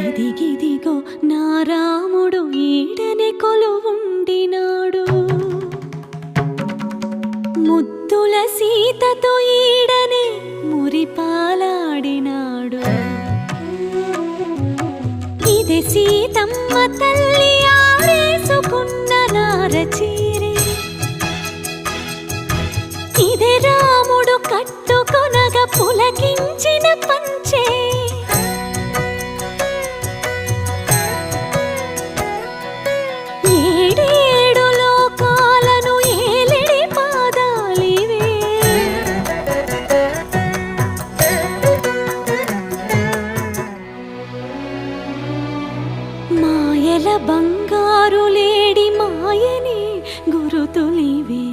ఇదిగిదిగో నా రాముడు ఈడనే కొలువుండినాడు, ముద్దుల సీతతో ఈడనే మురిపాలాడినాడు. ఇదే సీతమ్మ తల్లి ఆరేసుకున్న నారచీరే, ఇదే రాముడు కట్టుకొనగా పులకించిన పంచే. ఏడేడు లోకాలను ఏలిడి పాదాలివే, మాయల బంగారు లేడి మాయని గురుతులివే.